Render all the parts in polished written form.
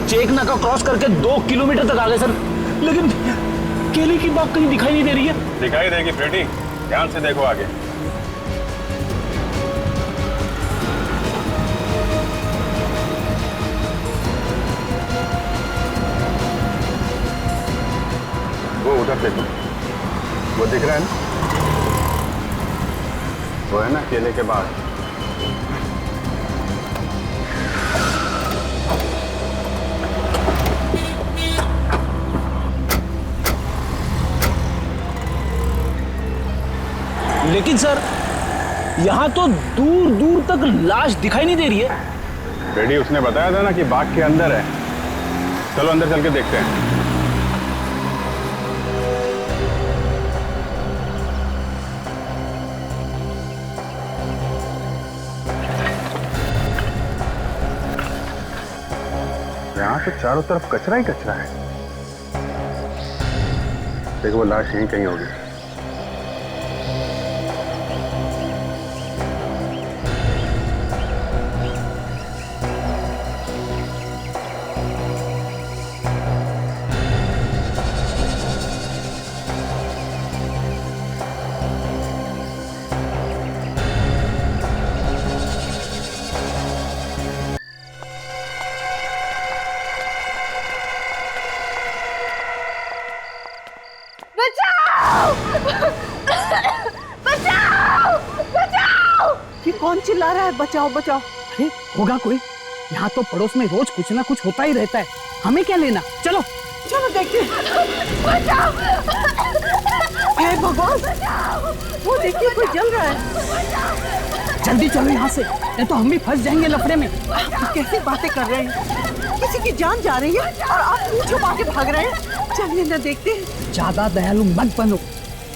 Check नाका cross करके 2 kilometre तक आ गए सर, लेकिन केले की बाग कहीं दिखाई नहीं दे रही है। दिखाई देगी फ्रेडी, ध्यान से देखो आगे। वो उधर देखो, वो दिख रहा है ना, वो है ना केले के बाग। लेकिन सर यहाँ तो दूर दूर तक लाश दिखाई नहीं दे रही है। फ्रेडी, उसने बताया था ना कि बाग के अंदर है। चलो अंदर चल के देखते हैं। यहाँ तो चारों तरफ कचरा ही कचरा है। देखो वो लाश यहीं कहीं होगी। ये कौन चिल्ला रहा है बचाओ बचाओ? अरे होगा कोई, यहाँ तो पड़ोस में रोज कुछ ना कुछ होता ही रहता है, हमें क्या लेना। चलो चलो देखते हैं। हे भगवान, वो देखिए कोई जल रहा है। जल्दी चलो यहाँ से, नहीं तो हम भी फंस जाएंगे लफड़े में। कैसी बातें कर रहे हैं, किसी की जान जा रही है और आप मुंह छुपा के भाग रहे हैं। चलिए ना देखते हैं। ज्यादा दयालु मत बनो,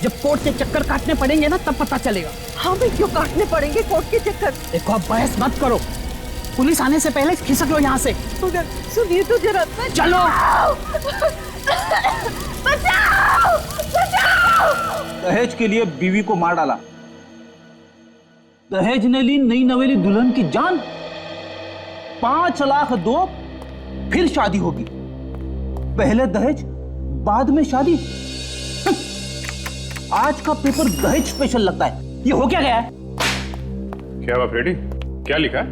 जब कोर्ट के चक्कर काटने पड़ेंगे ना तब पता चलेगा। हमें क्यों काटने पड़ेंगे कोर्ट के चक्कर? देखो अब बहस मत करो, पुलिस आने से पहले खिसक लो यहाँ से। सुनिए तो जरा। चलो बचाओ बचाओ। दहेज के लिए बीवी को मार डाला, दहेज ने ली नई नवेली दुल्हन की जान। 5 लाख दो, फिर शादी होगी। पहले दहेज बाद में शादी। आज का पेपर दहेज स्पेशल लगता है। ये हो क्या गया है? क्या हुआ फ्रेडी, क्या लिखा है?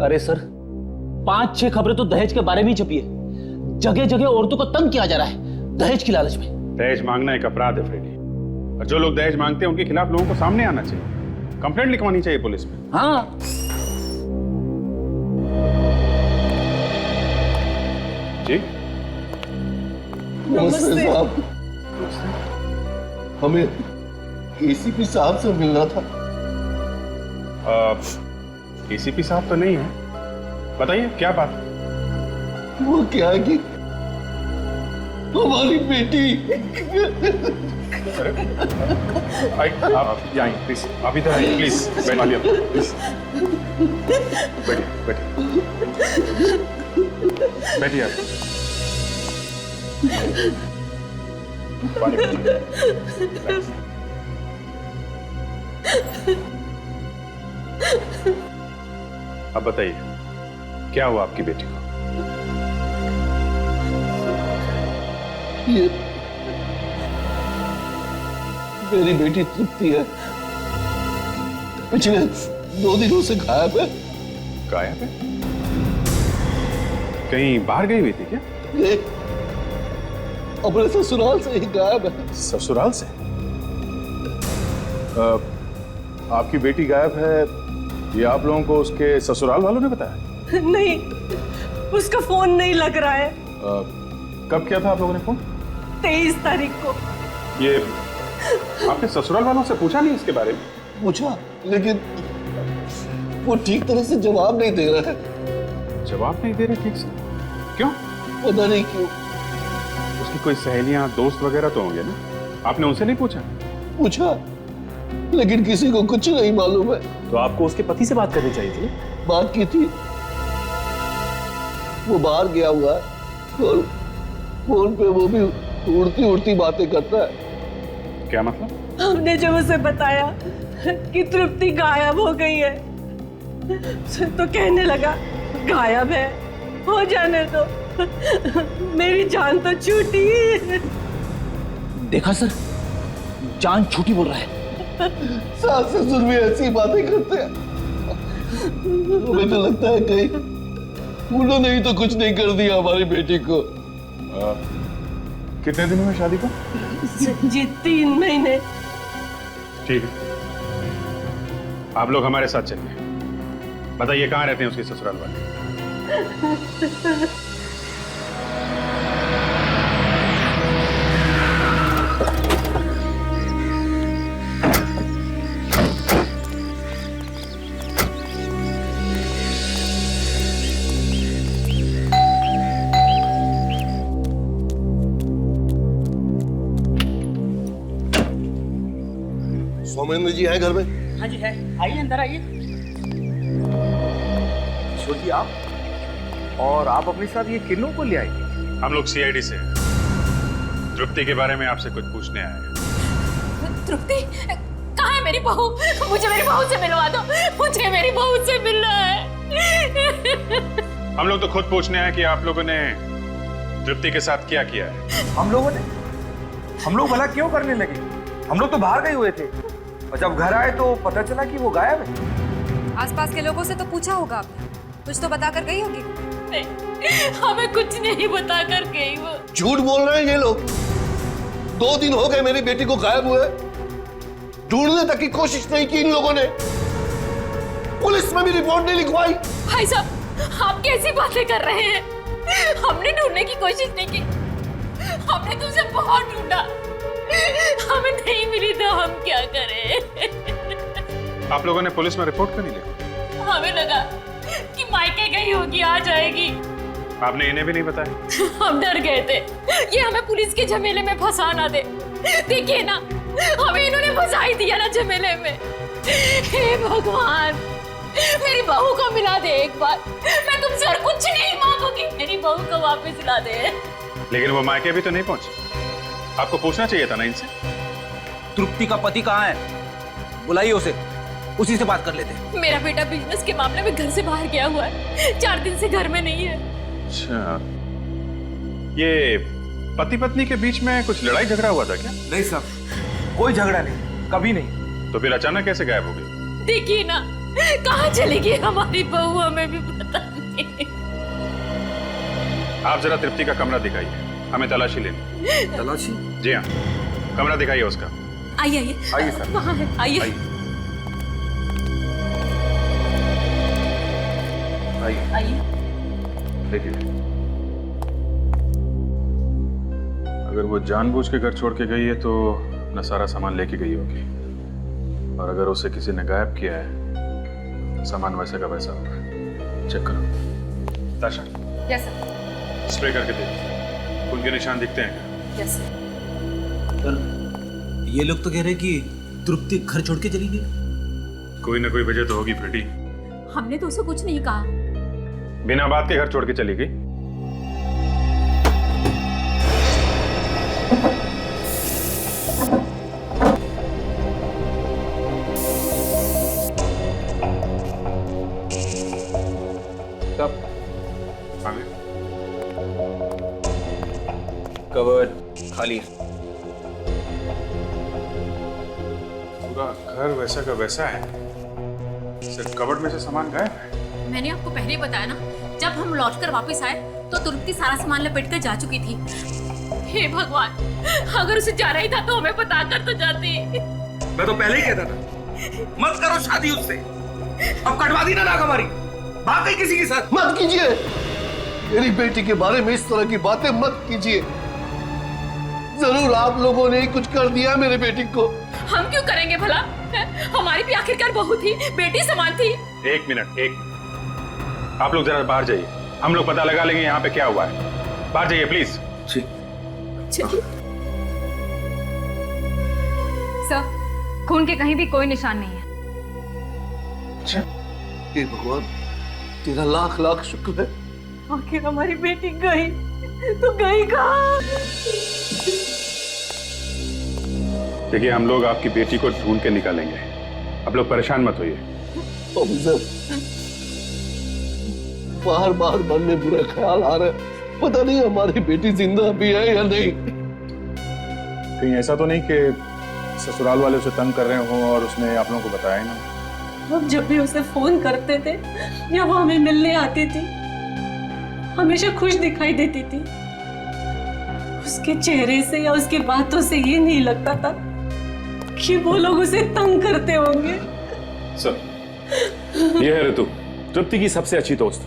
अरे सर, 5-6 खबरें तो दहेज के बारे में ही छपी है। जगह जगह औरतों को तंग किया जा रहा है दहेज की लालच में। दहेज मांगना एक अपराध है फ्रेडी, और जो लोग दहेज मांगते हैं उनके खिलाफ लोगों को सामने आना चाहिए, कंप्लेंट लिखवानी चाहिए पुलिस में। हाँ, जी नमस्ते साहब, हमें एसीपी साहब से मिलना था। एसीपी साहब तो नहीं है, बताइए क्या बात? वो क्या है कि हमारी बेटी। आप यहाँ आइए प्लीज, आप इधर आइए प्लीज, बैठिए प्लीज, बैठिए बैठिए बैठिए आप। अब बताइए क्या हुआ आपकी बेटी को? ये मेरी बेटी तृप्ति है, पिछले 2 दिनों से गायब है। गायब है? कहीं बाहर गई हुई थी क्या? ये अपने ससुराल से ही गायब है। ससुराल से? आपकी बेटी गायब है, ये आप लोगों को उसके ससुराल वालों ने बताया? नहीं, उसका फोन नहीं लग रहा है। कब किया था आप लोगों ने फोन? 23 तारीख को। ये आपने ससुराल वालों से पूछा नहीं इसके बारे में? पूछा, लेकिन वो ठीक तरह से जवाब नहीं दे रहा है। जवाब नहीं दे रहे ठीक से? क्यों? पता नहीं क्यों। उसकी कोई सहेलियां दोस्त वगैरह तो होंगे ना, आपने उनसे नहीं पूछा? पूछा, लेकिन किसी को कुछ नहीं मालूम है। तो आपको उसके पति से बात करनी चाहिए थी। बात की थी, वो बाहर गया हुआ है और फोन पे वो भी उड़ती उड़ती बातें करता है। क्या मतलब? हमने जब उसे बताया कि तृप्ति गायब हो गई है तो कहने लगा गायब है, हो जाने दो, मेरी जान तो छूटी। देखा सर, जान छूटी बोल रहा है। सास ससुर भी ऐसी बातें करते हैं। मुझे तो लगता है कहीं उन्होंने ही तो कुछ नहीं कर दिया हमारी बेटी को। कितने दिन हुए शादी को? जी 3 महीने। ठीक है, आप लोग हमारे साथ चलिए। बताइए कहाँ रहते हैं उसके ससुराल वाले? सौमेंद्र जी हैं घर में? हाँ जी है, आइए अंदर आइए। छोटी आप और आप अपने साथ ये किन्नों को ले आए? हम लोग सीआईडी से हैं। तृप्ति के बारे में आपसे कुछ पूछने आए हैं। तृप्ति कहाँ है मेरी बहू? मुझे मेरी बहू से मिलवा दो, मुझे मेरी बहू से मिलना है। हम लोग तो खुद पूछने आए कि आप लोगों ने तृप्ति के साथ क्या किया है। हम लोगों ने? हम लोग भला क्यों करने लगे? हम लोग तो बाहर गए हुए थे और जब घर आए तो पता चला कि वो गायब है। आसपास के लोगों से तो पूछा होगा आपने, कुछ तो बता कर गई होगी। नहीं, हमें कुछ नहीं बता कर गई वो। झूठ बोल रहे हैं ये लोग। 2 दिन हो गए मेरी बेटी को गायब हुए, ढूंढने तक की कोशिश नहीं की इन लोगों ने। पुलिस में भी रिपोर्ट नहीं लिखवाई। भाई साहब, आप कैसी बातें कर रहे हैं? हमने ढूंढने की कोशिश नहीं की, हमने तुमसे बहुत ढूंढा, हमें नहीं मिली तो हम क्या करें? आप लोगों ने पुलिस में रिपोर्ट क्यों नहीं लिखा? हमें लगा कि मायके गई होगी, आ जाएगी। आपने इन्हें भी नहीं बताया? हम डर गए थे ये हमें पुलिस के झमेले में फंसा ना दे। देखिए ना, हमें इन्होंने फंसा ही दिया ना झमेले में। हे भगवान, मेरी बहू को मिला दे एक बार। मैं तुमसे और कुछ नहीं मांगूंगी, मेरी बहू को वापस ला दे। लेकिन वो मायके भी तो नहीं पहुंचे। आपको पूछना चाहिए था ना इनसे। तृप्ति का पति कहाँ है? बुलाइए उसे, उसी से बात कर लेते हैं। मेरा बेटा बिजनेस के मामले में घर से बाहर गया हुआ है, 4 दिन से घर में नहीं है। अच्छा, ये पति पत्नी के बीच में कुछ लड़ाई झगड़ा हुआ था क्या? नहीं साहब, कोई झगड़ा नहीं, कभी नहीं। तो फिर अचानक कैसे गायब हो गई? देखिए ना, कहाँ चली गई हमारी बहू, हमें भी पता नहीं। आप जरा तृप्ति का कमरा दिखाइए, हमें तलाशी लेनी। तलाशी? जी हाँ, कमरा दिखाइए उसका। आइए आइए आइए सर। वहाँ है, आइए। आइए आइए। देखिए, अगर वो जानबूझ के घर छोड़ के गई है तो न सारा सामान लेके गई होगी, और अगर उसे किसी ने गायब किया है, सामान वैसे का वैसा होगा। चेक करो। ताशा, यस सर। स्प्रे करके देखो, खून के निशान दिखते हैं क्या? Yes sir. पर ये लोग तो कह रहे कि तृप्ति घर छोड़ के चली गई। कोई ना कोई वजह तो होगी फ्रेडी। हमने तो उसे कुछ नहीं कहा। बिना बात के घर छोड़ के चली गई। कब? आगे कवर्ड खाली। पूरा घर वैसा का वैसा है, सिर्फ कबर्ड में से सामान गायब है। मैंने आपको पहले ही बताया ना, जब हम लौटकर वापस आए तो तृप्ति सारा सामान लपेट कर जा चुकी थी। हे भगवान, अगर उसे जाना ही था तो हमें बता कर तो जाती। मैं तो पहले ही कहता था, मत करो शादी उससे। अब कटवा दी ना नाक हमारी, बात ही किसी के साथ। मत कीजिए, मेरी बेटी के बारे में इस तरह की बातें मत कीजिए। जरूर आप लोगों ने कुछ कर दिया मेरे बेटी को। हम क्यों करेंगे भला? हमारी भी आखिरकार बहू थी, बेटी समान थी। एक मिनट, आप लोग जरा बाहर जाइए, हम लोग पता लगा लेंगे यहाँ पे क्या हुआ है। बाहर जाइए प्लीज। सर, खून के कहीं भी कोई निशान नहीं है। हे भगवान, तेरा लाख लाख शुक्र है। आखिर हमारी बेटी गई तो गई कहाँ? देखिए, हम लोग आपकी बेटी को ढूंढ के निकालेंगे, आप लोग परेशान मत होइए। ऑफिसर, बार बार मन में बुरे ख्याल आ रहे, पता नहीं हमारी बेटी जिंदा भी है या नहीं। कहीं ऐसा तो नहीं कि ससुराल वाले उसे तंग कर रहे हों और उसने आप लोगों को बताया ही ना? हम जब भी उसे फोन करते थे या वो हमें मिलने आती थी, हमेशा खुश दिखाई देती थी। उसके चेहरे से या उसकी बातों से ये नहीं लगता था कि वो लोग उसे तंग करते होंगे। सर, ये है ऋतु, तृप्ति की सबसे अच्छी दोस्त,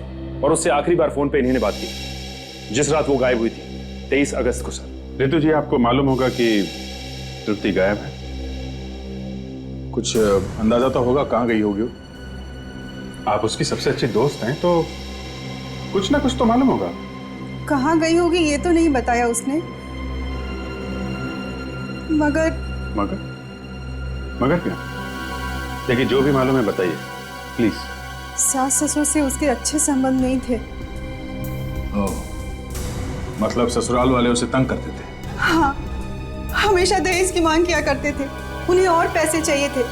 और उससे आखिरी बार फोन पे इन्हीं ने बात की जिस रात वो गायब हुई थी, 23 अगस्त को। सर ऋतु जी, आपको मालूम होगा कि तृप्ति गायब है। कुछ अंदाजा तो होगा कहाँ गई होगी वो? आप उसकी सबसे अच्छी दोस्त हैं तो कुछ ना कुछ तो मालूम होगा। कहाँ गई होगी ये तो नहीं बताया उसने, मगर मगर मगर क्या? देखिए, जो भी मालूम है बताइए प्लीज। सास ससुर से उसके अच्छे संबंध नहीं थे। मतलब ससुराल वाले उसे तंग करते थे? हाँ, हमेशा दहेज की मांग किया करते थे। उन्हें और पैसे चाहिए थे।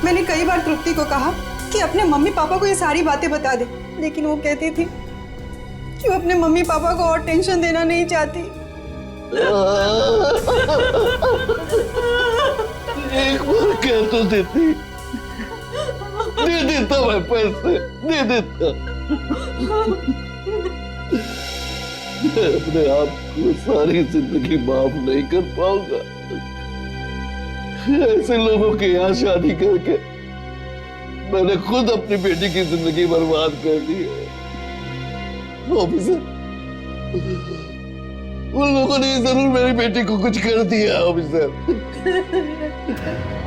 मैंने कई बार तृप्ति को कहा कि अपने मम्मी पापा को ये सारी बातें बता दे, लेकिन वो कहती थी कि वो अपने मम्मी पापा को और टेंशन देना नहीं चाहती। एक बार कह तो देती, दे देता मैं पैसे, दे देता। मैं अपने आप को सारी जिंदगी माफ नहीं कर पाऊंगा। ऐसे लोगों के यहाँ शादी करके मैंने खुद अपनी बेटी की जिंदगी बर्बाद कर दी है। ऑफिसर, उन लोगों ने जरूर मेरी बेटी को कुछ कर दिया। ऑफिसर,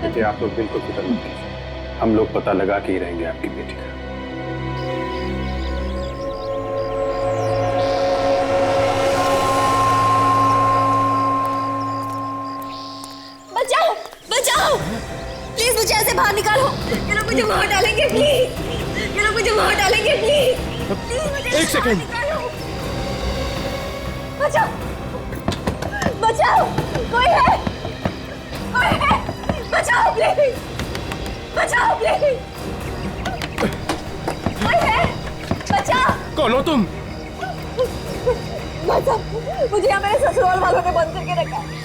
देखिए, आप लोग बिल्कुल फिक्र मत कीजिए, हम लोग पता लगा के ही रहेंगे आपकी बेटी का। बचाओ, बचाओ, प्लीज मुझे ऐसे बाहर निकालो। ये लोग मुझे मार डालेंगे, प्लीज। ये लोग मुझे मार डालेंगे, प्लीज। एक सेकंड। बचाओ, बचाओ, कोई है? कोई है? बचाओ प्लीज, बचाओ प्लीज, कोई है? बचाओ। कौन हो तुम? बचाओ, मुझे यहाँ मेरे ससुराल वालों ने बंद करके रखा है।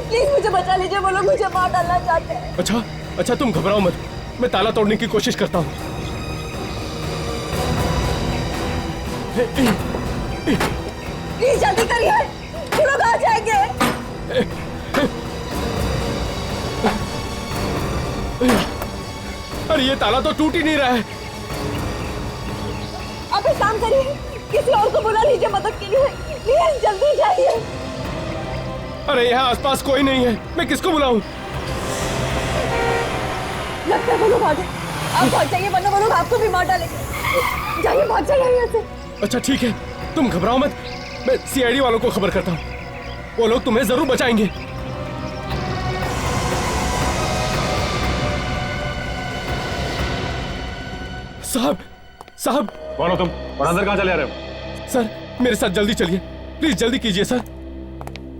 प्लीज मुझे बचा लीजिए, वो लोग मुझे मार डालना चाहते हैं। अच्छा अच्छा, तुम घबराओ मत, मैं ताला तोड़ने की कोशिश करता हूँ। प्लीज जल्दी करिए, वो लोग आ जाएंगे। अरे ये ताला तो टूट ही नहीं रहा है। आप एक काम करिए, किसी और को बुला लीजिए मदद के लिए। प्लीज जल्दी जाइए। अरे यहाँ आसपास कोई नहीं है, मैं किसको बुलाऊं? लगता है वो लोग आ गए। आप भाग जाइए, वरना वो लोग आपको भी मार डालेंगे। जाइए, भाग जाइए यहाँ से। अच्छा ठीक है, तुम घबराओ मत, मैं सीआईडी वालों को खबर करता हूँ, वो लोग तुम्हें जरूर बचाएंगे। साहब, साहब। कौन हो तुम और अंदर कहाँ चले आ रहे हो? सर, मेरे साथ जल्दी चलिए, प्लीज जल्दी कीजिए सर।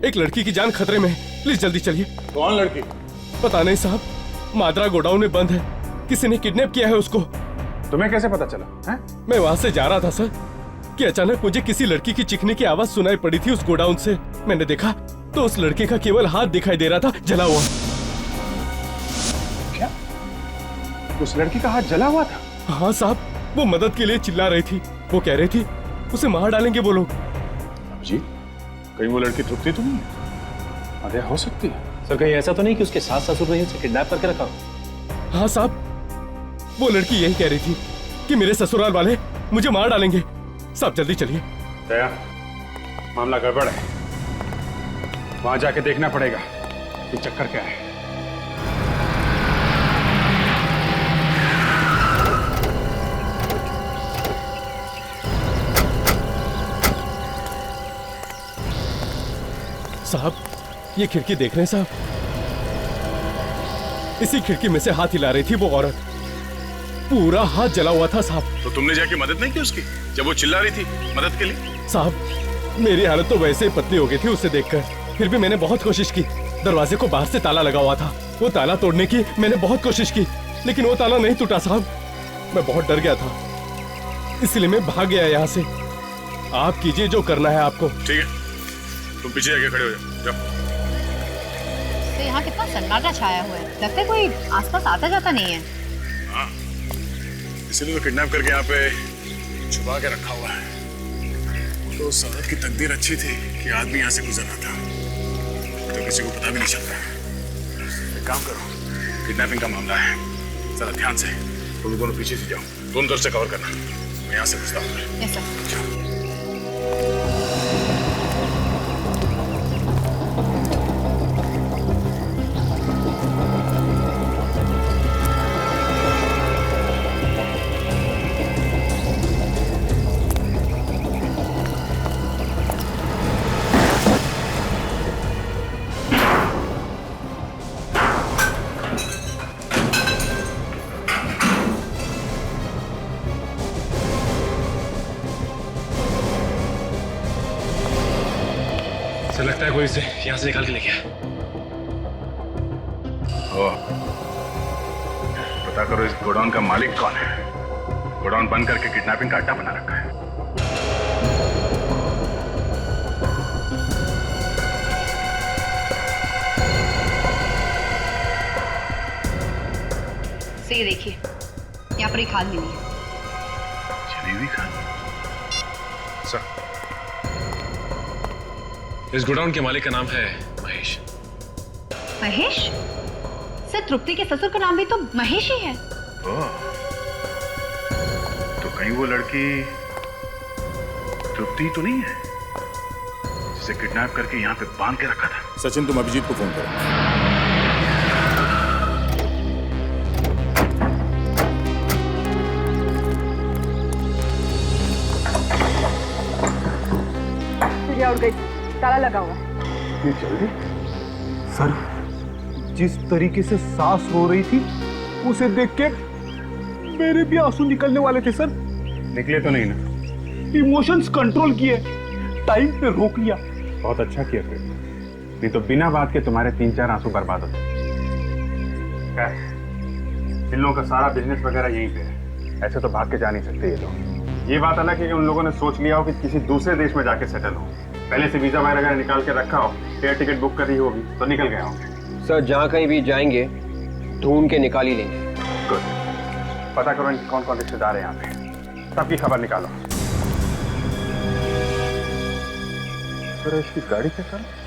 एक लड़की की जान खतरे में है, प्लीज जल्दी चलिए। कौन लड़की? पता नहीं साहब, माद्रा गोडाउन में बंद है, किसी ने किडनैप किया है उसको। तुम्हें कैसे पता चला है? मैं वहां से जा रहा था सर कि अचानक मुझे किसी लड़की की चीखने की आवाज सुनाई पड़ी थी उस गोडाउन से। मैंने देखा तो उस लड़के का केवल हाथ दिखाई दे रहा था, जला हुआ। क्या? उस लड़की का हाथ जला हुआ था? हाँ साहब, वो मदद के लिए चिल्ला रही थी। वो कह रही थी उसे मार डालेंगे वो लोग। जी, कहीं वो लड़की तृप्ति तो नहीं है? अरे हो सकती है। सर, कहीं ऐसा तो नहीं कि उसके सास ससुर ने उसे किडनैप करके रखा हो? हाँ साहब, वो लड़की यही कह रही थी कि मेरे ससुराल वाले मुझे मार डालेंगे। साहब जल्दी चलिए। दया, मामला गड़बड़ है, वहां जाके देखना पड़ेगा कि चक्कर क्या है। साहब, ये खिड़की देख रहे हैं साहब? इसी खिड़की में से हाथ हिला रही थी वो औरत, पूरा हाथ जला हुआ था साहब। तो तुमने जाके मदद नहीं की उसकी जब वो चिल्ला रही थी मदद के लिए? साहब, मेरी हालत तो वैसे ही पतली हो गई थी उसे देखकर, फिर भी मैंने बहुत कोशिश की। दरवाजे को बाहर से ताला लगा हुआ था, वो ताला तोड़ने की मैंने बहुत कोशिश की, लेकिन वो ताला नहीं टूटा साहब। मैं बहुत डर गया था, इसलिए मैं भाग गया यहाँ से। आप कीजिए जो करना है आपको। ठीक है, तुम पीछे आके खड़े हो जाओ। तो यहाँ कितना सन्नाटा छाया हुआ है, लगता है कोई आसपास आता जाता नहीं है। हाँ, इसीलिए तो किडनैप करके यहाँ पे छुपा के रखा हुआ है। तो सादत की तकदीर अच्छी थी कि आदमी यहाँ से गुजर रहा था, तो किसी को पता भी नहीं चल रहा। एक काम करो, किडनैपिंग का मामला है, जरा ध्यान से तुम दोनों पीछे से जाओ, दोनों तरफ से कवर करना, मैं यहाँ से घुसता हूँ। Yes sir. लगता है कोई इसे यहाँ से निकाल के ले गया। पता करो इस गोडाउन का मालिक कौन है। गोडाउन बंद करके किडनैपिंग का अड्डा बना रखा है। ये देखिए, यहाँ पर एक खाल मिली है। जली हुई खाल? सर, इस गोडाउन के मालिक का नाम है महेश। महेश? सर, तृप्ति के ससुर का नाम भी तो महेश ही है। तो कहीं वो लड़की तृप्ति तो नहीं है जिसे किडनैप करके यहाँ पे बांध के रखा था? सचिन, तुम अभिजीत को फोन करो। उठ गई, ताला लगा हुआ है। ये जल्दी सर, जिस तरीके से सांस रो रही थी उसे देख के मेरे भी आंसू निकलने वाले थे सर। निकले तो नहीं ना? इमोशंस कंट्रोल किए, टाइम पे रोक लिया। बहुत अच्छा किया फिर, नहीं तो बिना बात के तुम्हारे 3-4 आंसू बर्बाद होते। इन लोगों का सारा बिजनेस वगैरह यहीं पे है, ऐसे तो भाग के जा नहीं सकते ये लोग। ये बात अलग है कि उन लोगों ने सोच लिया हो कि किसी दूसरे देश में जाके सेटल हो, पहले से वीजा वगैरह निकाल के रखा हो, एयर टिकट बुक करी होगी तो निकल गए होंगे। सर, जहाँ कहीं भी जाएंगे ढूंढ के निकाल ही लेंगे। गुड, पता करो इनके कौन कौन रिश्तेदार है यहाँ पे, सबकी खबर निकालो। तो इसकी गाड़ी चेक करो।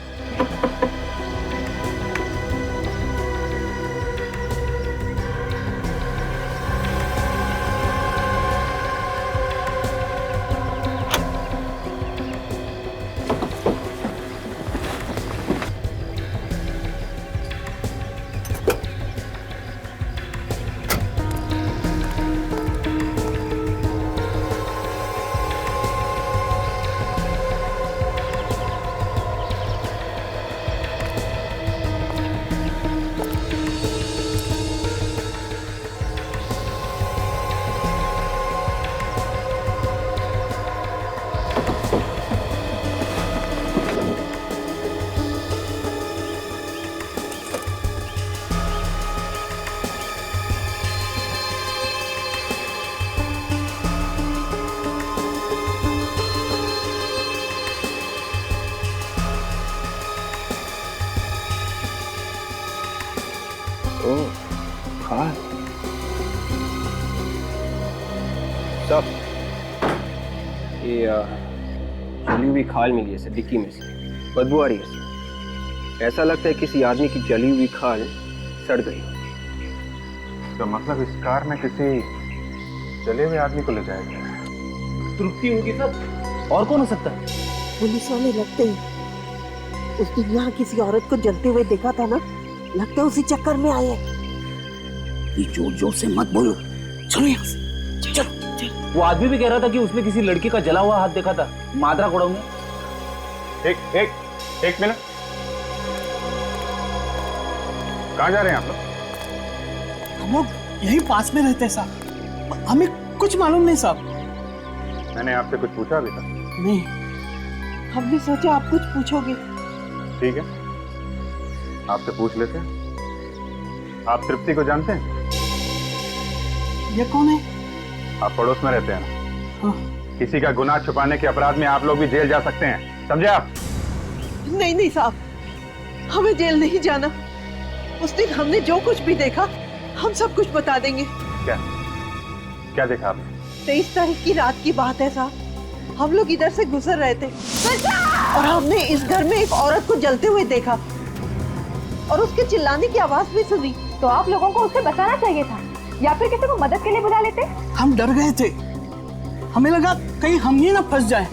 सब ये जली हुई खाल मिली है सर, डिक्की में से बदबू आ रही है सर। ऐसा लगता है किसी आदमी की जली हुई खाल सड़ गई। तो मतलब इस कार में किसी जले हुए आदमी को ले जाया गया? तृप्ति होगी सर, और कौन हो सकता है? पुलिस वाले लगते हैं उस दिन यहाँ किसी औरत को जलते हुए देखा था ना, लगता है उसी चक्कर में आए हैं। जोर जोर से मत बोलो, चलो यहाँ से, चल। वो आदमी भी कह रहा था कि उसने किसी लड़की का जला हुआ हाथ देखा था मादरा गोडाउन में। एक मिनट, कहाँ जा रहे हैं आप लोग? हम लोग यहीं पास में रहते हैं साहब, हमें कुछ मालूम नहीं साहब। मैंने आपसे कुछ पूछा अभी तक? नहीं। हमने सोचा आप कुछ पूछोगे। ठीक है, आपसे पूछ लेते हैं। आप तृप्ति को जानते हैं? ये कौन है? आप पड़ोस में रहते हैं ना? हाँ। किसी का गुनाह छुपाने के अपराध में आप लोग भी जेल जा सकते हैं, समझे आप? नहीं नहीं साहब, हमें जेल नहीं जाना। उस दिन हमने जो कुछ भी देखा हम सब कुछ बता देंगे। क्या क्या देखा आपने? 23 तारीख की रात की बात है साहब। हम लोग इधर से गुजर रहे थे और हमने इस घर में एक औरत को जलते हुए देखा और उसके चिल्लाने की आवाज भी सुनी। तो आप लोगों को उससे बचाना चाहिए था या फिर किसी को मदद के लिए बुला लेते। हम डर गए थे, हमें लगा कहीं हम ही ना फंस जाएं।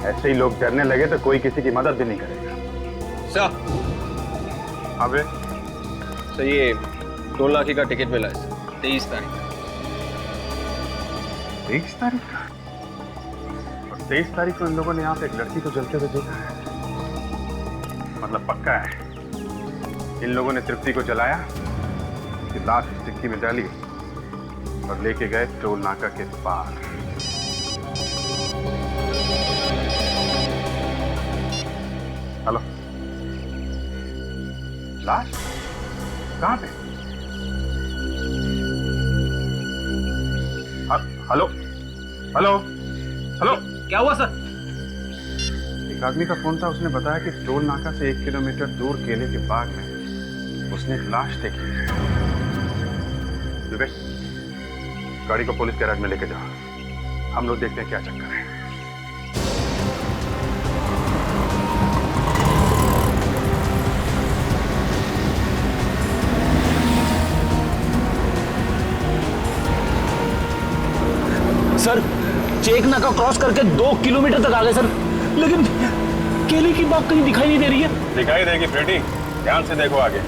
ऐसे ही लोग डरने लगे तो कोई किसी की मदद भी नहीं करेगा। सर, अबे सर ये टोल नाके का टिकट मिला है 23 तारीख। 23 तारीख का? और 23 तारीख को इन लोगों ने यहाँ पे एक लड़की को जलते हुए देखा है। मतलब पक्का है इन लोगों ने तृप्ति को जलाया, उसकी लाश इस टिक्की में डाली और लेके गए टोल नाका के पार। हेलो, लाश कहाँ पे? हेलो हेलो हेलो, क्या हुआ सर? एक आदमी का फोन था, उसने बताया कि टोल नाका से 1 किलोमीटर दूर केले के बाग में उसने एक लाश देखी है। विवेक, गाड़ी को पुलिस गैराज में लेके जाओ, हम लोग देखते हैं क्या चक्कर है। सर चेक नाका क्रॉस करके 2 किलोमीटर तक आ गए सर, लेकिन केले की बाग कहीं दिखाई नहीं दे रही है। दिखाई देगी फ्रेडी, ध्यान से देखो आगे।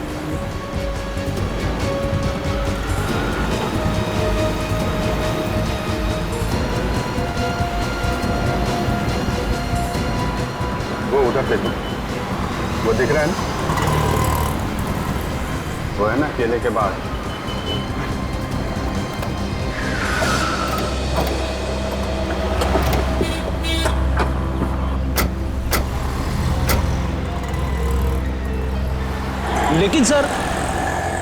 वो उधर देखो, वो दिख रहा है ना, वो है ना केले के बाग। लेकिन सर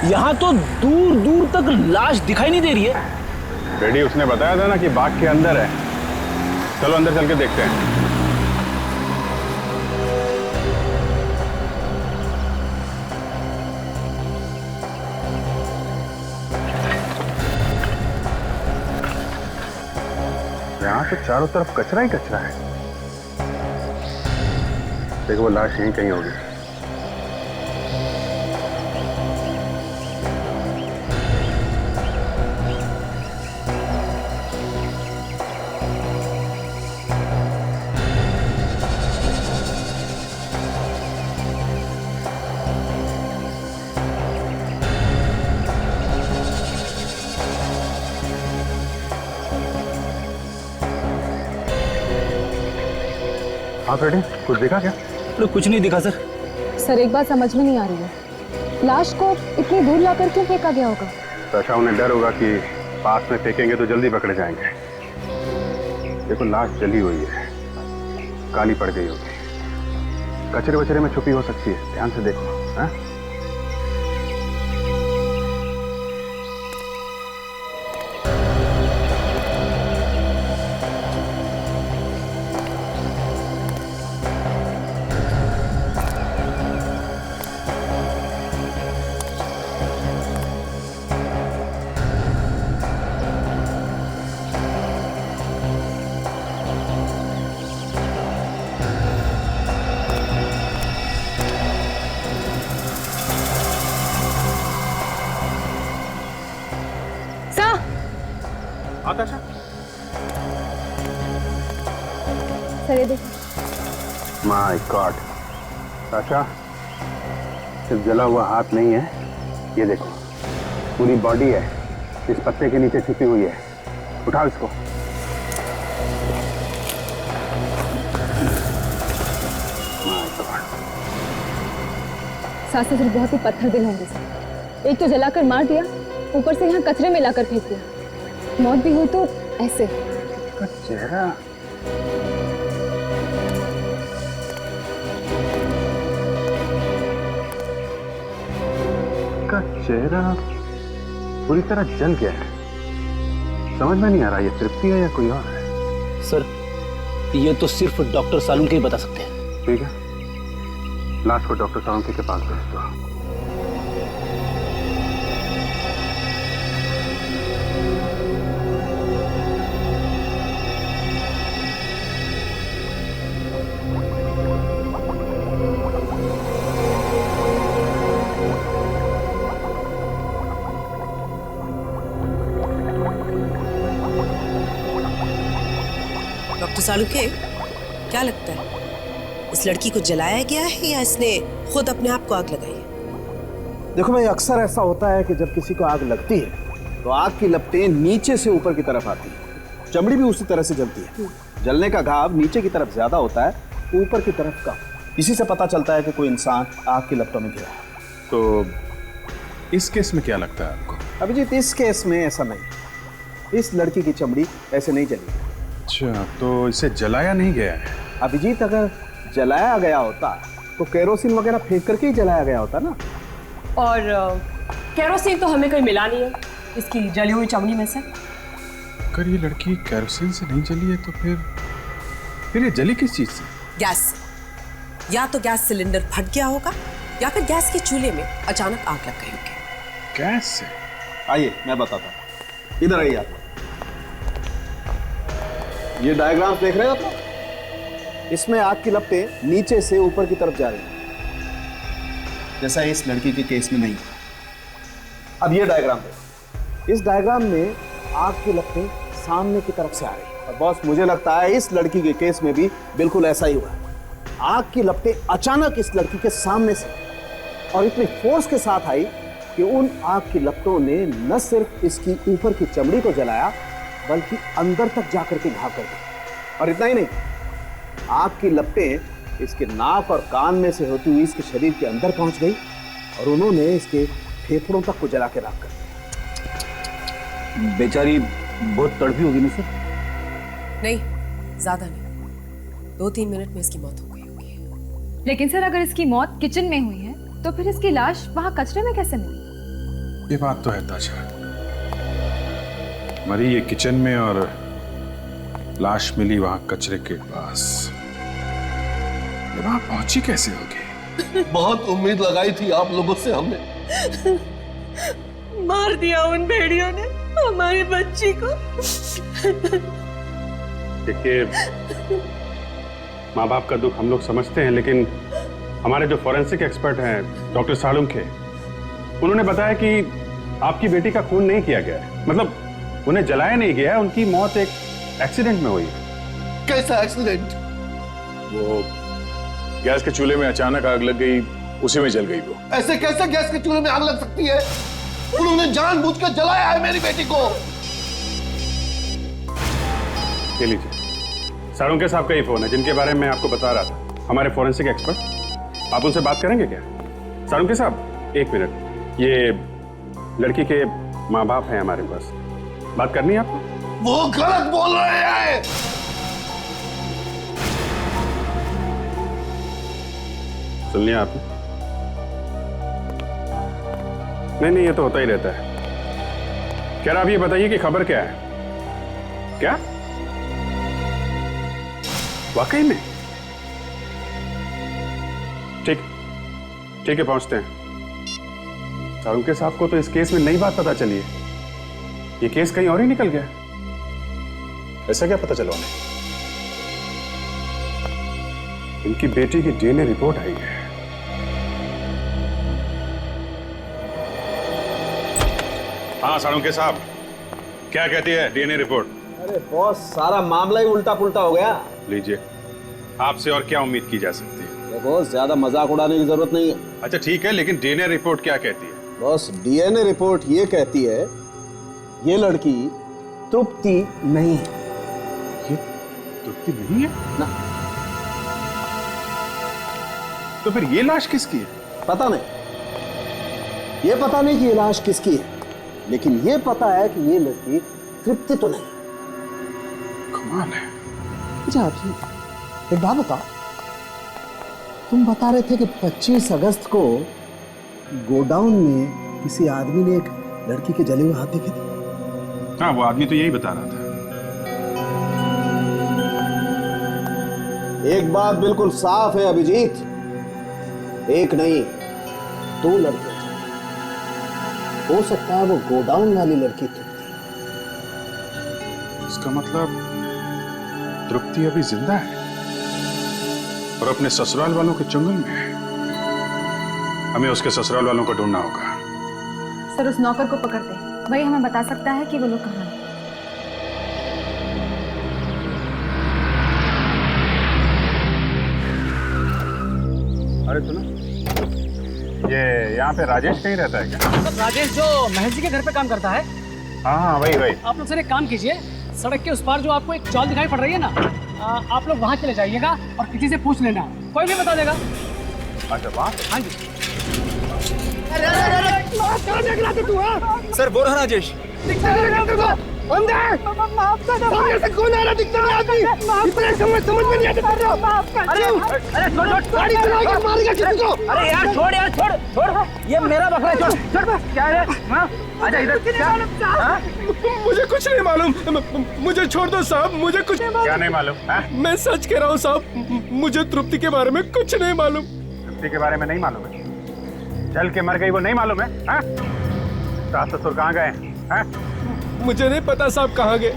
यहाँ तो दूर दूर तक लाश दिखाई नहीं दे रही है। रेडी, उसने बताया था ना कि बाग के अंदर है। चलो अंदर चल के देखते हैं। यहाँ तो चारों तरफ कचरा ही कचरा है। देखो वो लाश यहीं कहीं होगी। हाँ फ्रेडी, कुछ देखा क्या? तो कुछ नहीं दिखा सर। सर एक बात समझ में नहीं आ रही है, लाश को इतनी दूर लाकर क्यों फेंका गया होगा? तो उन्हें डर होगा कि पास में फेंकेंगे तो जल्दी पकड़े जाएंगे। देखो लाश जली हुई है, काली पड़ गई होगी, कचरे वचरे में छुपी हो सकती है। ध्यान से देखो। हाँ? आकाशा, सर ये देखो। माय गॉड, आकाशा सिर्फ जला हुआ हाथ नहीं है, ये देखो पूरी बॉडी है, इस पत्ते के नीचे छिपी हुई है। उठाओ इसको। सास ससुर बहुत ही पत्थर दिल होंगे सर। एक तो जलाकर मार दिया, ऊपर से यहाँ कचरे में लाकर फेंक दिया। मौत भी हुई तो ऐसे। उसका चेहरा पूरी तरह जल गया है। समझ में नहीं आ रहा ये तृप्ति है या कोई और है। सर, ये तो सिर्फ डॉक्टर सालुंके ही बता सकते हैं। ठीक है, लाश को डॉक्टर सालुंके के पास भेज दो। डॉक्टर सालुंके, क्या लगता है इस लड़की को जलाया गया है या इसने खुद अपने आप को आग लगाई है? देखो भाई, अक्सर ऐसा होता है कि जब किसी को आग लगती है तो आग की लपटें नीचे से ऊपर की तरफ आती है, चमड़ी भी उसी तरह से जलती है। जलने का घाव नीचे की तरफ ज्यादा होता है, ऊपर की तरफ कम। इसी से पता चलता है कि कोई इंसान आग की लपटों में गिरा है। तो इस केस में क्या लगता है आपको? अभिजीत, इस केस में ऐसा नहीं। इस लड़की की चमड़ी ऐसे नहीं जली। अच्छा, तो इसे जलाया नहीं गया है? अभिजीत, अगर जलाया गया होता तो केरोसिन वगैरह फेंक करके ही जलाया गया होता ना। और केरोसिन तो हमें कहीं मिला नहीं है इसकी जली हुई चमड़ी में से। अगर ये लड़की केरोसिन से नहीं जली है तो फिर ये जली किस चीज से? गैस से। या तो गैस सिलेंडर फट गया होगा या फिर गैस के चूल्हे में अचानक आग लग गई होगी। गैस से? आइए मैं बताता हूँ, इधर आइए आप। ये डायग्राम देख रहे हो आप? इसमें आग की लपटें नीचे से ऊपर की तरफ जा रही हैं, जैसा इस लड़की के केस में नहीं। अब ये डायग्राम देखो, इस डायग्राम में आग की लपटें सामने की तरफ से आ रही हैं। और बॉस, मुझे लगता है इस लड़की के केस में भी बिल्कुल ऐसा ही हुआ है। आग की लपटें अचानक इस लड़की के सामने से और इतनी फोर्स के साथ आई कि उन आग की लपटों ने न सिर्फ इसकी ऊपर की चमड़ी को जलाया बल्कि अंदर तक जाकर के घाव कर दी। और इतना ही नहीं, आग की लपटें इसके नाक और कान में से होती हुई इसके शरीर के अंदर पहुंच गई और उन्होंने इसके फेफड़ों तक को जला के राख कर दिया। बेचारी बहुत तड़पी होगी ना सर? नहीं, ज्यादा नहीं, 2-3 मिनट में इसकी मौत हो गई होगी। लेकिन सर, अगर इसकी मौत किचन में हुई है तो फिर इसकी लाश वहां कचरे में कैसे मिली? ये बात तो है ताजा, मरी ये किचन में और लाश मिली वहां कचरे के पास। ये वहां पहुंची कैसे होगी? बहुत उम्मीद लगाई थी आप लोगों से हमने। मार दिया उन भेड़ियों ने हमारी बच्ची को। देखिए, माँ बाप का दुख हम लोग समझते हैं, लेकिन हमारे जो फॉरेंसिक एक्सपर्ट हैं डॉक्टर सालुंके, उन्होंने बताया कि आपकी बेटी का खून नहीं किया गया है। मतलब उन्हें जलाया नहीं गया है, उनकी मौत एक एक्सीडेंट में हुई है। कैसा एक्सीडेंट? वो गैस के चूल्हे में अचानक आग लग गई, उसी में जल गई वो। ऐसे कैसे गैस के चूल्हे में आग लग सकती है? उन्होंने जानबूझकर जलाया है मेरी बेटी को। ले लीजिए, सालुंके साहब का ही फोन है जिनके बारे में मैं आपको बता रहा था, हमारे फॉरेंसिक एक्सपर्ट। आप उनसे बात करेंगे क्या? सालुंके साहब, 1 मिनट। ये लड़की के माँ बाप हैं हमारे पास, बात करनी है आपको? वो गलत बोल रहे हैं। सुन लिया आपने? नहीं, ये तो होता ही रहता है। क्या आप ये बताइए कि खबर क्या है? क्या वाकई में? ठीक है, पहुंचते हैं। सालुंके साहब को तो इस केस में नई बात पता चली है, ये केस कहीं और ही निकल गया। ऐसा क्या पता चला उन्हें? इनकी बेटी की डीएनए रिपोर्ट आई है। हाँ सालुंके साहब, क्या कहती है डीएनए रिपोर्ट? अरे बॉस, सारा मामला ही उल्टा पुल्टा हो गया। लीजिए, आपसे और क्या उम्मीद की जा सकती है? बॉस, ज्यादा मजाक उड़ाने की जरूरत नहीं है। अच्छा ठीक है, लेकिन डीएनए रिपोर्ट क्या कहती है? बॉस, डीएनए रिपोर्ट ये कहती है ये लड़की तृप्ति नहीं है। ये तृप्ति नहीं है ना? तो फिर ये लाश किसकी है? पता नहीं, ये पता नहीं कि ये लाश किसकी है, लेकिन ये पता है कि ये लड़की तृप्ति तो नहीं। कमाल है। अच्छा आप एक बात बताओ, तुम बता रहे थे कि 25 अगस्त को गोडाउन में किसी आदमी ने एक लड़की के जले हुए हाथ देखे थे। हाँ, वो आदमी तो यही बता रहा था। एक बात बिल्कुल साफ है अभिजीत, एक नहीं 2 लड़के हो सकता है वो गोडाउन वाली लड़की तृप्ति। इसका मतलब तृप्ति अभी जिंदा है और अपने ससुराल वालों के चंगुल में है। हमें उसके ससुराल वालों को ढूंढना होगा। सर उस नौकर को पकड़ते हैं, वही हमें बता सकता है कि वो लोग कहाँ हैं। अरे सुनो, ये यहाँ पे राजेश कहीं रहता है क्या? राजेश जो महल जी के घर पे काम करता है। हाँ वही वही। आप लोग सर एक काम कीजिए, सड़क के उस पार जो आपको एक चौल दिखाई पड़ रही है ना, आप लोग वहाँ चले जाइएगा और किसी से पूछ लेना, कोई भी बता देगा। अच्छा वहाँ? हाँ जी। सर बोल रहा राजेश। सामने से कौन आ रहा दिखता नहीं आदमी? इतना समझ में नहीं आता। अरे गाड़ी चलाएगा मारेगा किसी को। अरे यार छोड़, ये मेरा बकरा छोड़। क्या है? हाँ आजा इधर। क्या? मुझे कुछ नहीं मालूम, मुझे छोड़ दो साहब, मुझे कुछ क्या नहीं मालूम? मैं सच कह रहा हूँ साहब, मुझे तृप्ति के बारे में कुछ नहीं मालूम। तृप्ति के बारे में नहीं मालूम है? चल के मर गई वो नहीं मालूम है? सास ससुर कहाँ गए? मुझे नहीं पता साहब कहाँ गए।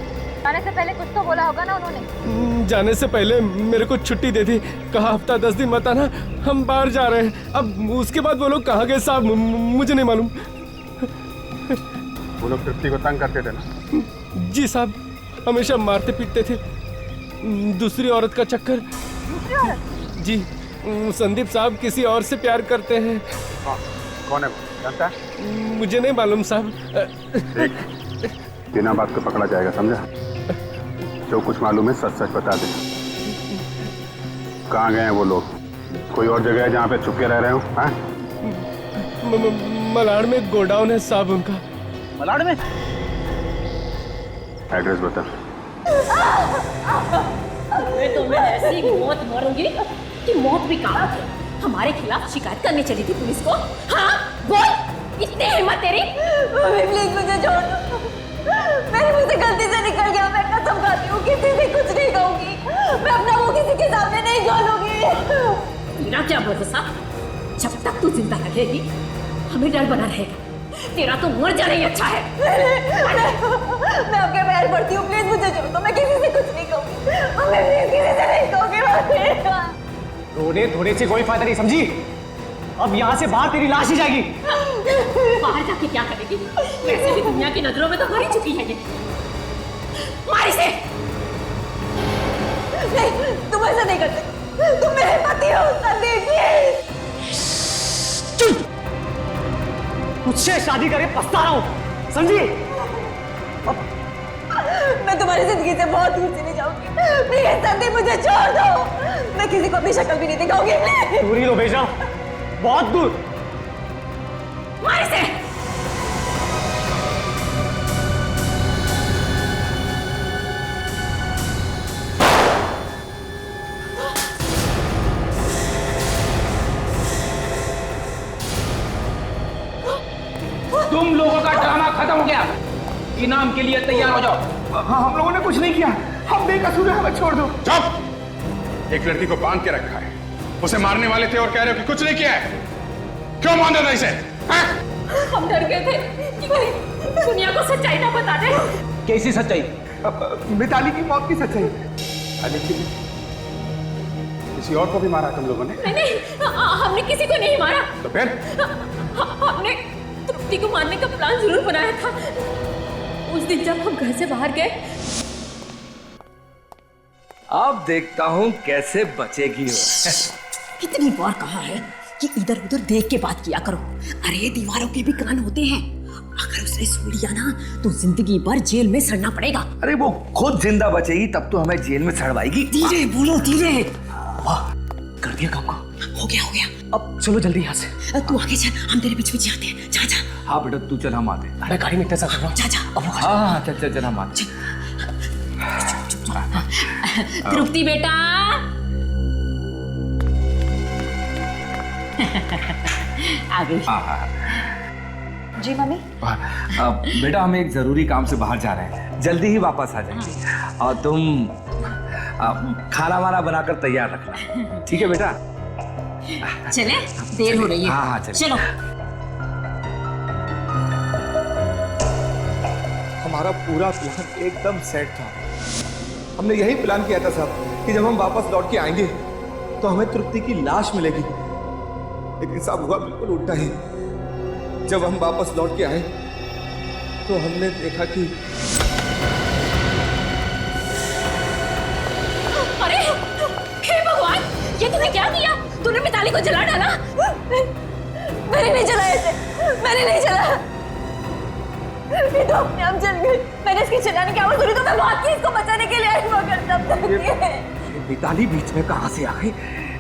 जाने से पहले कुछ तो बोला होगा ना उन्होंने। जाने से पहले मेरे को छुट्टी दे दी, कहा हफ्ता 10 दिन मत आना, हम बाहर जा रहे हैं। अब उसके बाद वो लोग कहाँ गए साहब मुझे नहीं मालूम। वो लोग तृप्ति को तंग करते थे ना? जी साहब, हमेशा मारते पीटते थे। दूसरी औरत का चक्कर। जी संदीप साहब किसी और से प्यार करते हैं। कौन है वो, जानता है? मुझे नहीं मालूम साहब। बिना बात को पकड़ा जाएगा, समझा? जो कुछ मालूम है सच सच बता दे। कहाँ गए हैं वो लोग? कोई और जगह है जहाँ पे छुप के रह रहे हो? मलाड़ में गोडाउन है साहब उनका। मलाड़ में? एड्रेस बता। तो मैं ऐसी मौत मरूंगी कि मौत भी काम है। हमारे खिलाफ शिकायत करने चली थी पुलिस को। हाँ बोल, इतनी हिम्मत तेरी? प्लीज मुझे छोड़ दो, मेरे मुंह से गलती से निकल गया। मैं कसम खाती हूँ किसी से कुछ नहीं कहूंगी, मैं अपना मुंह किसी के सामने नहीं खोलूंगी। तेरा क्या भरोसा? जब तक तू जिंदा रहेगी हमें डर बना रहेगा। तेरा तो मर जाना ही अच्छा है। मैं आपके पैर पड़ती हूँ, प्लीज मुझे छोड़ दो, मैं किसी से कुछ नहीं कहूंगी, मैं प्लीज किसी से नहीं कहूंगी। रोने धोने से कोई फायदा नहीं, समझी? अब यहाँ से बाहर तेरी लाश ही जाएगी। बाहर जाके क्या करेगी? वैसे भी दुनिया की नजरों में तो मर ही चुकी है ये। मार इसे। नहीं, तुम ऐसा नहीं करते, तुम मेरे पति हो संदीप। चुप! मुझसे शादी करके पछता रहा हूँ, समझी? मैं तुम्हारी जिंदगी से बहुत दूर चली जाऊंगी, प्लीज संदीप मुझे छोड़ दो, मैं किसी को अपनी शक्ल भी नहीं दिखाऊंगी। दूर ही लो भेजा, बहुत दूर। मार इसे। तुम लोगों का ड्रामा खत्म हो गया, इनाम के लिए तैयार हो जाओ। हाँ हम लोगों ने कुछ नहीं किया, हम बेकसूर हैं, हमें छोड़ दो। चुप! एक लड़की को बांध के रखा है, उसे मारने वाले थे और कह रहे हो कि कुछ नहीं किया है। क्यों मार देना इसे? हम डर गए थे कि कोई दुनिया को सच्चाई ना बता दे। कैसी सच्चाई? मिताली की मौत की सच्चाई। किसी और को भी मारा तुम लोगों ने? नहीं, हमने किसी को नहीं मारा। तो फिर? हमने तृप्ति को मारने का प्लान जरूर बनाया था। उस दिन जब हम घर से बाहर गए। अब देखता हूँ कैसे बचेगी वो। कितनी बार कहा है कि इधर उधर देख के बात किया करो। अरे दीवारों के भी कान होते हैं, अगर उसने सुन लिया ना तो जिंदगी भर जेल में सड़ना पड़ेगा। अरे वो खुद जिंदा बचेगी तब तो हमें जेल में सड़वाएगी। धीरे बोलो, धीरे। वाह, कर दिया काम को। हो गया हो गया। अब चलो जल्दी यहाँ से। तू आगे चल, हम तेरे पीछे पीछे आते हैं। जा जा। हाँ बेटा तू चल, हम आते। अरे गाड़ी में कैसा कर रहा हूँ। जा जा। हाँ चल चल चल हम आते। तृप्ति बेटा। आ गई। जी मम्मी। बेटा हम एक जरूरी काम से बाहर जा रहे हैं, जल्दी ही वापस आ जाएंगे। और तुम खाना वाना बनाकर तैयार रखना, ठीक है बेटा? चले, देर हो रही है। हाँ चलो। चलो। हमारा पूरा प्लान एकदम सेट था। हमने यही प्लान किया था साहब कि जब हम वापस लौट के आएंगे तो हमें तृप्ति की लाश मिलेगी, लेकिन साहब हुआ बिल्कुल उल्टा ही। जब हम वापस लौट के आए तो हमने देखा कि अरे हे भगवान, ये तूने क्या किया? तूने मिताली को जला डाला? मैंने नहीं जलाया थे, मैंने नहीं जलाया, ये तो अपने आप जल गई। मैंने इसकी जलाने की आवाज सुनी तो मैं भाग के इसको बचाने के लिए आई, मगर तब तक मिताली बीच में कहां से आ गई?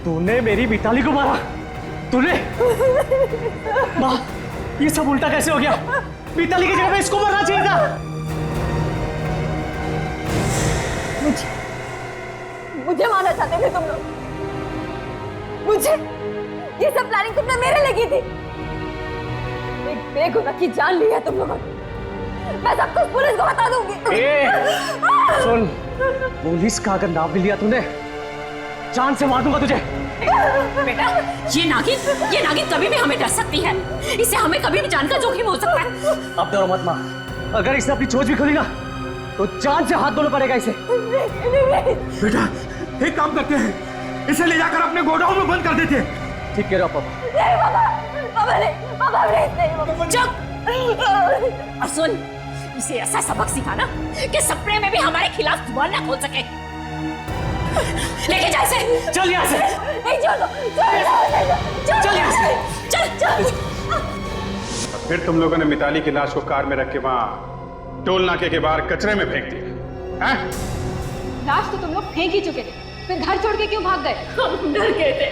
तूने मेरी मिताली को मारा? तूने? माँ, ये सब उल्टा कैसे हो गया? मिताली की जगह पे इसको मरना चाहिए था। मुझे मारना चाहते थे तुम लोग, मुझे। ये सब प्लानिंग तुमने मेरे लगी थी। एक बेगुनाह की जान ली है तुम लोगों ने। मैं सब कुछ पुलिस को बता दूंगी। सुन, पुलिस का अगर नाम भी लिया तूने, जान से मार दूंगा तुझे। बेटा, ये नागिन कभी भी हमें डर सकती है। इससे हमें कभी भी जान का जोखिम हो सकता है। अब डरो मत माँ, अगर इसने अपनी चोंच भी खोली ना तो जान से हाथ धोना पड़ेगा इसे। बेटा एक काम करते हैं, इसे ले जाकर अपने गोडाउन में बंद कर देते हैं। ठीक कह रहे हो पापा। चुप। और सुन, इसे ऐसा सबक सिखाना कि सपने में भी हमारे खिलाफ जुबान ना खोल सके। लेके जा इसे। चल यहाँ से। नहीं छोड़ दो, चल यहाँ से। चल। फिर तुम लोगों ने मिताली की लाश को कार में रख के वहां टोल नाके के बाहर कचरे में फेंक दिया, हैं? लाश तो तुम लोग फेंक ही चुके थे, फिर घर छोड़ के क्यों भाग गए? हम डर गए थे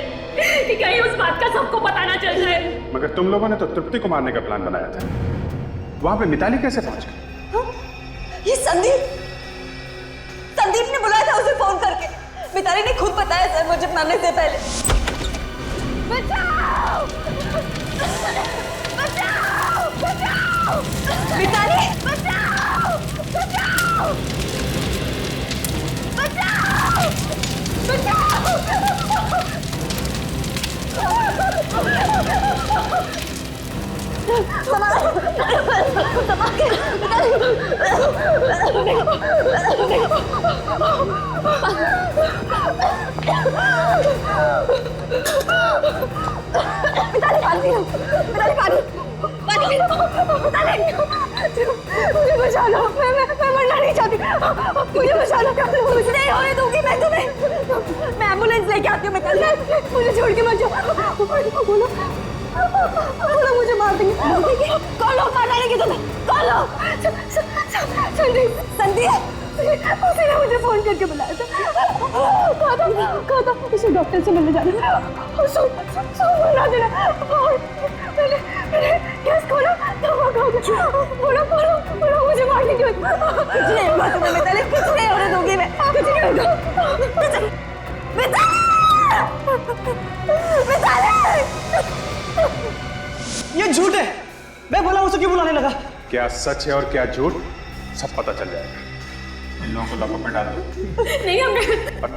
कि कहीं उस बात का सबको पता ना चल जाए। मगर तुम लोगों ने तो तृप्ति को मारने का प्लान बनाया था। वहां पे मिताली कैसे पहुंच गई? ये संदीप ने बुलाया था उसे फोन करके। मिताली ने खुद बताया सर मुझे मारने से पहले। बचाओ! बचाओ! बचाओ! मिताली! बचाओ! बचाओ! बचाओ! मुझे बचा लो, मैं मरना नहीं चाहती, मुझे बचा लो, मुझे नहीं होने दूंगी मैं तुम्हें। मैं एम्बुलेंस लेके आती हूँ, मुझे छोड़ के मत जाओ। बोलो बोलो, मुझे मार देंगे। कौन लोग मार डालेंगे तुम्हें? कौन लोग? संदीप उसी ने मुझे फोन करके बुलाया था। कहा था उसे डॉक्टर से मिलने जाना। बुला देना। मैंने गैस खोला, बोलो मुझे मारने की कुछ नहीं होगा तुम्हें मिताली, कुछ नहीं होने दूंगी मैं, कुछ नहीं होगा। ये झूठ है, मैं बोला उसे क्यों बुलाने लगा? क्या सच है और क्या झूठ सब पता चल जाएगा। इन लोगों को लॉकअप में डाल दो। नहीं हमने। और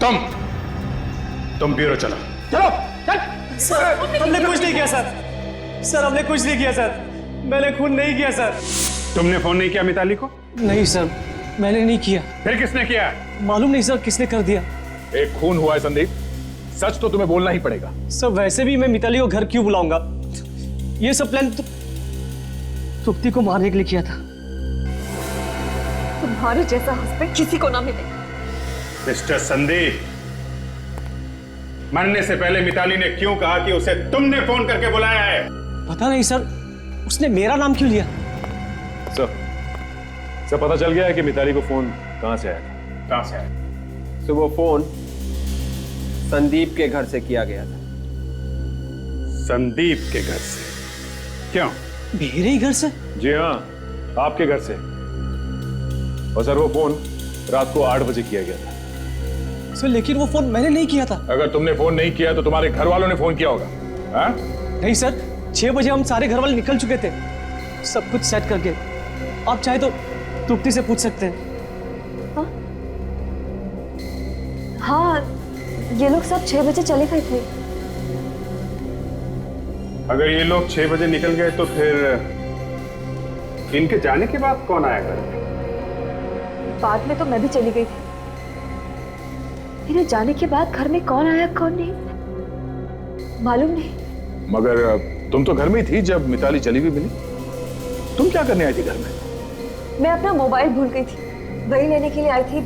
तुम ब्यूरो चलो। चलो सर, हमने कुछ नहीं किया सर। सर हमने कुछ नहीं किया सर, मैंने खून नहीं किया सर। तुमने फोन नहीं किया मिताली को? नहीं सर, मैंने नहीं किया। फिर किसने किया? मालूम नहीं सर किसने कर दिया। एक खून हुआ है संदीप, सच तो तुम्हें बोलना ही पड़ेगा। सर वैसे भी मैं मिताली को घर क्यों बुलाऊंगा? ये सब प्लान तो तृप्ति को मारने के लिए किया था। तुम्हारे जैसा हस्बैंड किसी को ना मिले। मिस्टर संदीप, मरने से पहले मिताली ने क्यों कहा कि उसे तुमने फोन करके बुलाया है? पता नहीं सर, उसने मेरा नाम क्यों लिया? सर पता चल गया है कि मिताली को फोन कहां से आया था। कहां से आया? तो वो फोन संदीप के घर से किया गया था। संदीप के घर से? क्यों? मेरे ही घर से? जी हाँ, आपके घर से। और सर वो फोन रात को 8 बजे किया गया था। सर लेकिन वो फोन मैंने नहीं किया था। अगर तुमने फोन नहीं किया तो तुम्हारे घर वालों ने फोन किया होगा। हाँ? नहीं सर, 6 बजे हम सारे घर वाले निकल चुके थे, सब कुछ सेट करके। आप चाहे तो तृप्ति से पूछ सकते हैं। हाँ, ये लोग सब 6 बजे चले गए थे। अगर ये लोग 6 बजे निकल गए तो फिर इनके जाने के बाद कौन आया घर में? बाद में तो मैं भी चली गई थी। मेरे जाने के बाद घर में कौन आया कौन नहीं मालूम नहीं। मगर तुम तो घर में ही थी जब मिताली चली हुई मिली। तुम क्या करने आई थी घर में? मैं अपना मोबाइल भूल गई थी, वही लेने के लिए आई थी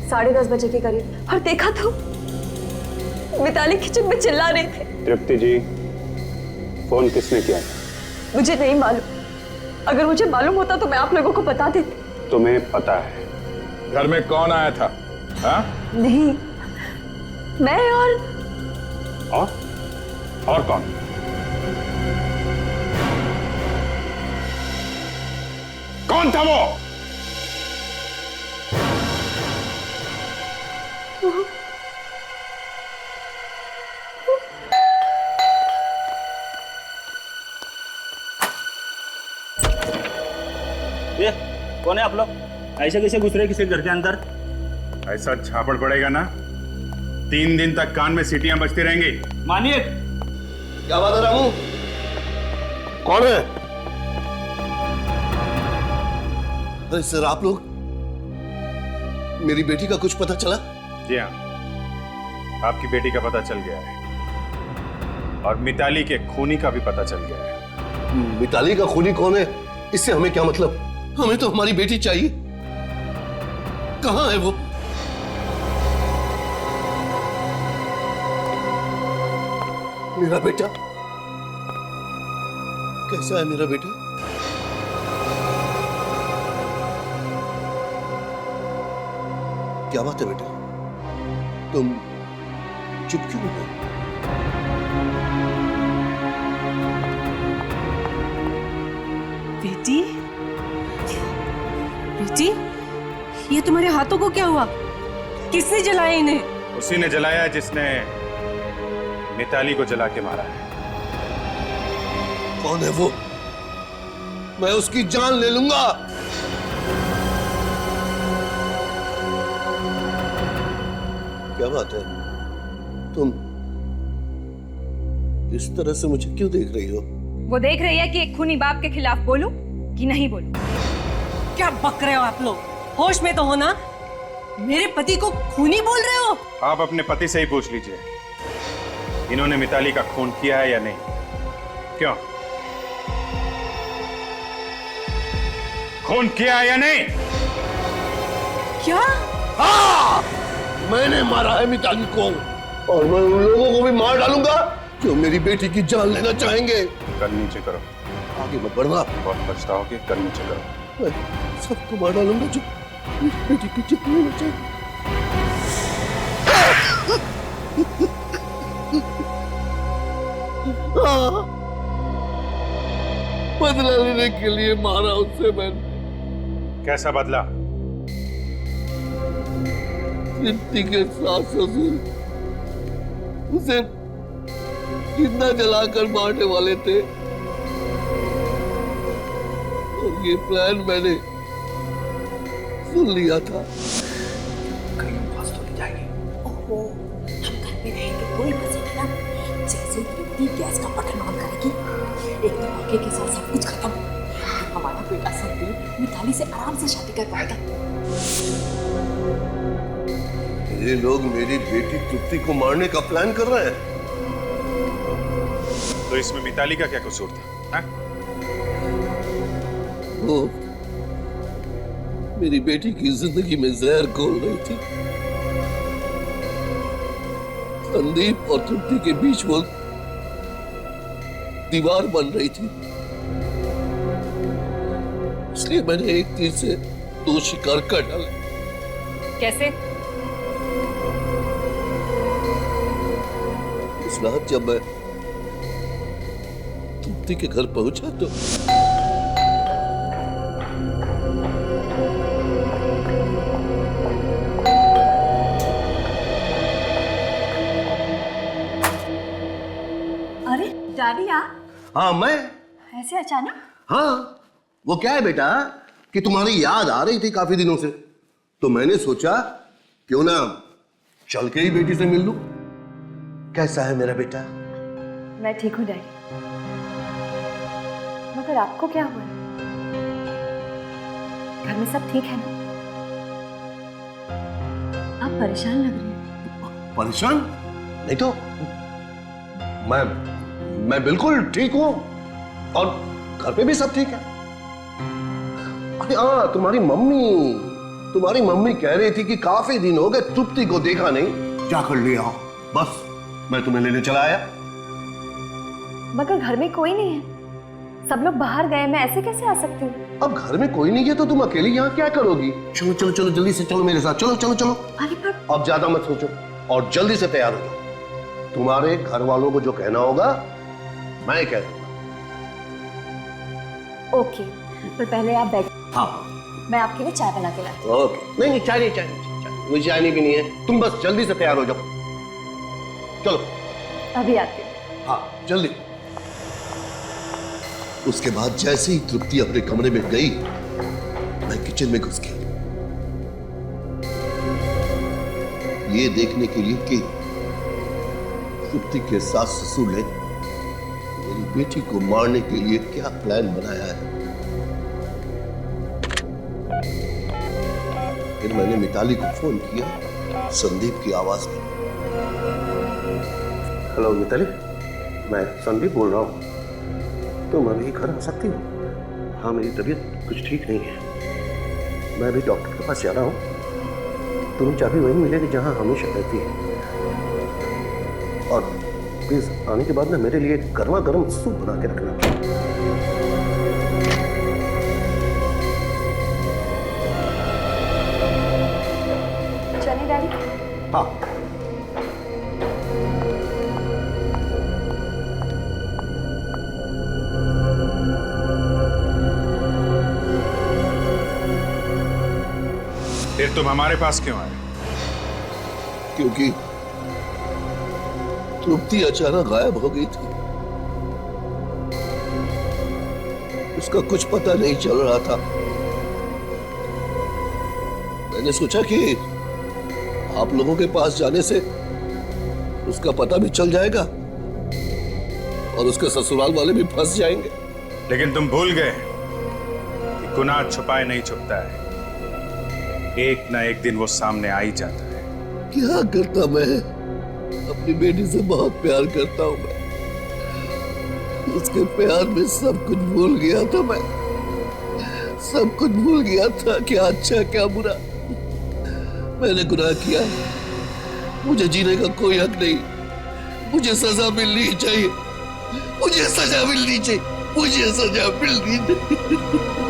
10:30 बजे के करीब, और देखा तो मिताली किचन में चिल्ला रही थी। तृप्ति जी, फोन किसने किया था? मुझे नहीं मालूम, अगर मुझे मालूम होता तो मैं आप लोगों को बता देती। तुम्हें पता है घर में कौन आया था? हाँ? नहीं, मैं और कौन? कौन था वो? ये कौन है आप लोग? ऐसे कैसे घुस रहे किसी घर के अंदर? ऐसा झापड़ पड़ेगा ना, 3 दिन तक कान में सीटियां बजती रहेंगी। मानिए। क्या बात है रामू? कौन है? अरे सर, आप लोग, मेरी बेटी का कुछ पता चला? जी हाँ, आपकी बेटी का पता चल गया है और मिताली के खूनी का भी पता चल गया है। मिताली का खूनी कौन है, इससे हमें क्या मतलब? हमें तो हमारी बेटी चाहिए। कहां है वो? मेरा बेटा कैसा है? मेरा बेटा क्या बात है बेटा, तुम चुप क्यों हो? बेटी, बेटी, ये तुम्हारे हाथों को क्या हुआ? किसने जलाया इन्हें? उसी ने जलाया जिसने मिताली को जला के मारा है। कौन है वो? मैं उसकी जान ले लूंगा। क्या बात है, तुम इस तरह से मुझे क्यों देख रही हो? वो देख रही है कि एक खूनी बाप के खिलाफ बोलूं कि नहीं बोलूं। क्या बक रहे हो आप लोग? होश में तो हो ना? मेरे पति को खूनी बोल रहे हो? आप अपने पति से ही पूछ लीजिए, इन्होंने मिताली का खून किया है या नहीं। क्यों, खून किया है या नहीं? क्या? हाँ, मैंने मारा है मिताली को, और मैं उन लोगों को भी मार डालूंगा जो मेरी बेटी की जान लेना चाहेंगे। कर नीचे करो। आगे मत बढ़ना, बहुत पछताओगे। कर नीचे करो। मैं सबको मार डालूंगा जो मेरी बेटी की जान लेना चाहेंगे। बदला लेने के लिए मारा उससे मैंने। कैसा बदला? तृप्ति के सास ससुर उसे जिंदा जलाकर मारने वाले थे, और ये प्लान मैंने सुन लिया था। कहीं फंस तो नहीं जाएगी? ओहो, हम घर में रहेंगे कोई फंसेगा ना। जैसे तृप्ति गैस का बटन ऑन करेगी, एक धमाके के साथ सब कुछ खत्म। हमारा बेटा संदीप मिताली से आराम से शादी कर पाएगा। ये लोग मेरी बेटी तृप्ति को मारने का प्लान कर रहे हैं। तो इसमें मिताली का क्या कसूर था? वो मेरी बेटी की जिंदगी में जहर घोल रही थी। संदीप और तृप्ति के बीच वो दीवार बन रही थी, इसलिए मैंने एक तीर से 2 शिकार कर डाले। कैसे? इस रात जब मैं तृप्ति के घर पहुंचा तो अरे डैडी आप? हाँ, मैं। ऐसे अचानक? हाँ, वो क्या है बेटा कि तुम्हारी याद आ रही थी काफी दिनों से, तो मैंने सोचा क्यों ना चल के ही बेटी से मिल लूं। कैसा है मेरा बेटा? मैं ठीक हूँ डैडी, मगर आपको क्या हुआ? घर में सब ठीक है ना? आप परेशान लग रहे हैं। परेशान? नहीं तो मैं बिल्कुल ठीक हूं और घर पे भी सब ठीक है। अरे हाँ, तुम्हारी मम्मी कह रही थी कि काफी दिन हो गए तृप्ति को देखा नहीं, जाकर ले आओ। बस मैं तुम्हें लेने चला आया। मगर घर में कोई नहीं है, सब लोग बाहर गए, मैं ऐसे कैसे आ सकती हूँ? अब घर में कोई नहीं है तो तुम अकेली यहाँ क्या करोगी? चलो चलो चलो जल्दी से चलो मेरे साथ, चलो चलो चलो। अरे पर अब ज्यादा मत सोचो और जल्दी से तैयार हो जाओ। तुम्हारे घर वालों को जो कहना होगा मैं कह दूंगा। ओके, पर पहले आप बैठ। हाँ, मैं आपके लिए चाय बना के लाती हूँ। ओके। नहीं चाय नहीं, मुझे चाय नहीं भी नहीं है। तुम बस जल्दी से तैयार हो जाओ। चलो अभी आती हूँ। हाँ जल्दी। उसके बाद जैसे ही तृप्ति अपने कमरे में गई, मैं किचन में घुस गया, ये देखने के लिए कि तृप्ति के सास ससुर ने मेरी बेटी को मारने के लिए क्या प्लान बनाया है। फिर मैंने मिताली को फोन किया संदीप की आवाज में। हेलो मिताली, मैं संदीप बोल रहा हूँ। तुम अभी घर आ सकती हो? हाँ, मेरी तबीयत कुछ ठीक नहीं है। मैं अभी डॉक्टर के पास जा रहा हूँ। तुम्हें चाबी वहीं मिलेगी जहाँ हमेशा रहती है। और प्लीज आने के बाद ना मेरे लिए गर्मा गर्म सूप बना के रखना। चलिए डैडी। हाँ। फिर तुम हमारे पास क्यों आए? क्योंकि तृप्ति अचानक गायब हो गई थी। उसका कुछ पता नहीं चल रहा था। मैंने सोचा कि आप लोगों के पास जाने से उसका पता भी चल जाएगा और उसके ससुराल वाले भी फंस जाएंगे। लेकिन तुम भूल गए कि गुनाह छुपाए नहीं छुपता है, एक ना एक दिन वो सामने आ ही जाता है। क्या करता मैं? अपनी बेटी से बहुत प्यार करता हूं मैं। उसके प्यार में सब कुछ भूल गया था मैं। सब कुछ भूल गया था, क्या अच्छा क्या बुरा। मैंने गुनाह किया, मुझे जीने का कोई हक नहीं। मुझे सजा मिलनी चाहिए, मुझे सजा मिलनी चाहिए, मुझे सजा मिलनी चाहिए।